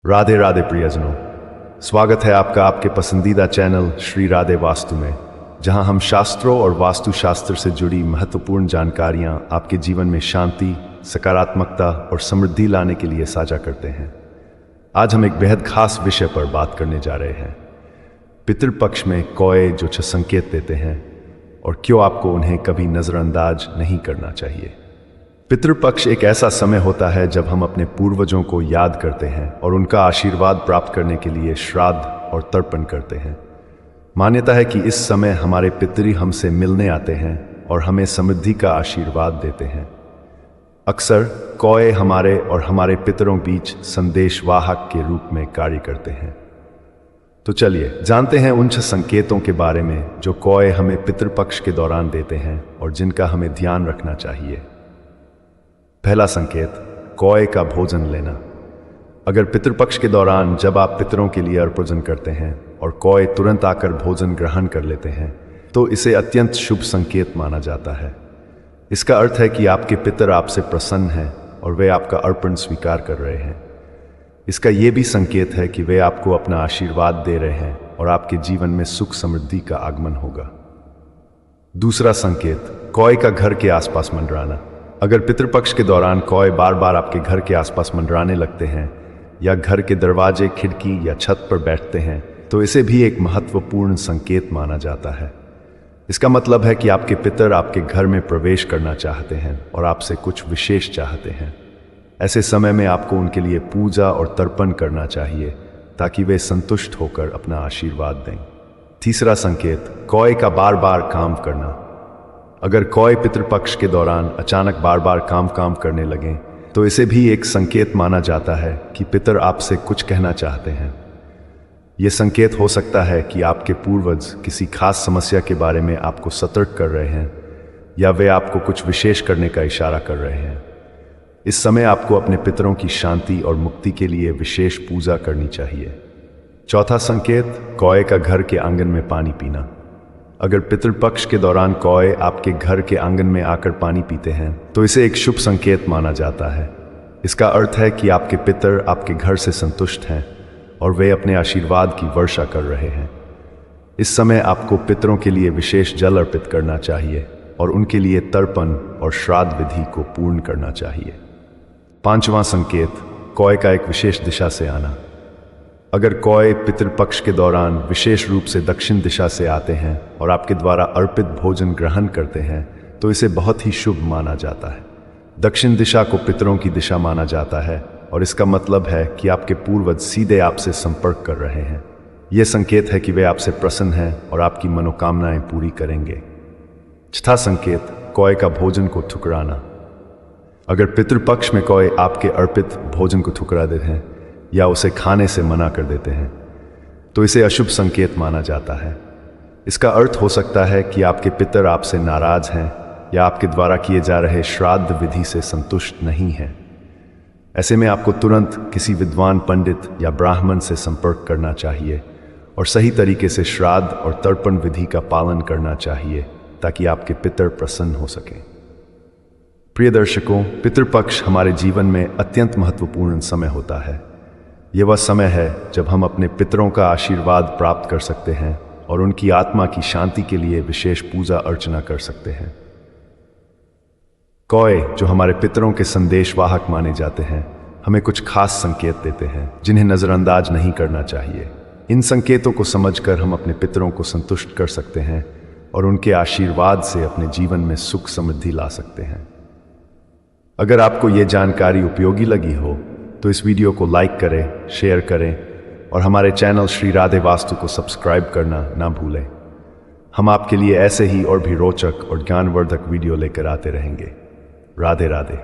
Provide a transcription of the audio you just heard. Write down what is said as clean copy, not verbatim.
राधे राधे प्रियजनों, स्वागत है आपका आपके पसंदीदा चैनल श्री राधे वास्तु में, जहां हम शास्त्रों और वास्तुशास्त्र से जुड़ी महत्वपूर्ण जानकारियां आपके जीवन में शांति, सकारात्मकता और समृद्धि लाने के लिए साझा करते हैं। आज हम एक बेहद खास विषय पर बात करने जा रहे हैं। पितृपक्ष में कौए जो 6 संकेत देते हैं और क्यों आपको उन्हें कभी नजरअंदाज नहीं करना चाहिए। पितृपक्ष एक ऐसा समय होता है जब हम अपने पूर्वजों को याद करते हैं और उनका आशीर्वाद प्राप्त करने के लिए श्राद्ध और तर्पण करते हैं। मान्यता है कि इस समय हमारे पितृ हमसे मिलने आते हैं और हमें समृद्धि का आशीर्वाद देते हैं। अक्सर कौए हमारे और हमारे पितरों बीच संदेशवाहक के रूप में कार्य करते हैं। तो चलिए जानते हैं उन 6 संकेतों के बारे में जो कौए हमें पितृपक्ष के दौरान देते हैं और जिनका हमें ध्यान रखना चाहिए। पहला संकेत, कौए का भोजन लेना। अगर पितृपक्ष के दौरान जब आप पितरों के लिए अर्पण करते हैं और कौए तुरंत आकर भोजन ग्रहण कर लेते हैं तो इसे अत्यंत शुभ संकेत माना जाता है। इसका अर्थ है कि आपके पितर आपसे प्रसन्न हैं और वे आपका अर्पण स्वीकार कर रहे हैं। इसका यह भी संकेत है कि वे आपको अपना आशीर्वाद दे रहे हैं और आपके जीवन में सुख समृद्धि का आगमन होगा। दूसरा संकेत, कौए का घर के आसपास मंडराना। अगर पितृपक्ष के दौरान कौए बार बार आपके घर के आसपास मंडराने लगते हैं या घर के दरवाजे, खिड़की या छत पर बैठते हैं तो इसे भी एक महत्वपूर्ण संकेत माना जाता है। इसका मतलब है कि आपके पितर आपके घर में प्रवेश करना चाहते हैं और आपसे कुछ विशेष चाहते हैं। ऐसे समय में आपको उनके लिए पूजा और तर्पण करना चाहिए ताकि वे संतुष्ट होकर अपना आशीर्वाद दें। तीसरा संकेत, कौए का बार बार काम करना। अगर कौए पितृपक्ष के दौरान अचानक बार बार काम करने लगें तो इसे भी एक संकेत माना जाता है कि पितर आपसे कुछ कहना चाहते हैं। यह संकेत हो सकता है कि आपके पूर्वज किसी खास समस्या के बारे में आपको सतर्क कर रहे हैं या वे आपको कुछ विशेष करने का इशारा कर रहे हैं। इस समय आपको अपने पितरों की शांति और मुक्ति के लिए विशेष पूजा करनी चाहिए। चौथा संकेत, कौए का घर के आंगन में पानी पीना। अगर पितृपक्ष के दौरान कौए आपके घर के आंगन में आकर पानी पीते हैं तो इसे एक शुभ संकेत माना जाता है। इसका अर्थ है कि आपके पितर आपके घर से संतुष्ट हैं और वे अपने आशीर्वाद की वर्षा कर रहे हैं। इस समय आपको पितरों के लिए विशेष जल अर्पित करना चाहिए और उनके लिए तर्पण और श्राद्ध विधि को पूर्ण करना चाहिए। पांचवां संकेत, कौए का एक विशेष दिशा से आना। अगर कौए पितृपक्ष के दौरान विशेष रूप से दक्षिण दिशा से आते हैं और आपके द्वारा अर्पित भोजन ग्रहण करते हैं तो इसे बहुत ही शुभ माना जाता है। दक्षिण दिशा को पितरों की दिशा माना जाता है और इसका मतलब है कि आपके पूर्वज सीधे आपसे संपर्क कर रहे हैं। यह संकेत है कि वे आपसे प्रसन्न हैं और आपकी मनोकामनाएं पूरी करेंगे। छठा संकेत, कौए का भोजन को ठुकराना। अगर पितृपक्ष में कौए आपके अर्पित भोजन को ठुकरा देते हैं या उसे खाने से मना कर देते हैं तो इसे अशुभ संकेत माना जाता है। इसका अर्थ हो सकता है कि आपके पितर आपसे नाराज हैं या आपके द्वारा किए जा रहे श्राद्ध विधि से संतुष्ट नहीं हैं। ऐसे में आपको तुरंत किसी विद्वान पंडित या ब्राह्मण से संपर्क करना चाहिए और सही तरीके से श्राद्ध और तर्पण विधि का पालन करना चाहिए ताकि आपके पितर प्रसन्न हो सकें। प्रिय दर्शकों, पितृपक्ष हमारे जीवन में अत्यंत महत्वपूर्ण समय होता है। यह वह समय है जब हम अपने पितरों का आशीर्वाद प्राप्त कर सकते हैं और उनकी आत्मा की शांति के लिए विशेष पूजा अर्चना कर सकते हैं। कौए जो हमारे पितरों के संदेशवाहक माने जाते हैं हमें कुछ खास संकेत देते हैं जिन्हें नजरअंदाज नहीं करना चाहिए। इन संकेतों को समझकर हम अपने पितरों को संतुष्ट कर सकते हैं और उनके आशीर्वाद से अपने जीवन में सुख समृद्धि ला सकते हैं। अगर आपको ये जानकारी उपयोगी लगी हो तो इस वीडियो को लाइक करें, शेयर करें और हमारे चैनल श्री राधे वास्तु को सब्सक्राइब करना ना भूलें। हम आपके लिए ऐसे ही और भी रोचक और ज्ञानवर्धक वीडियो लेकर आते रहेंगे। राधे राधे।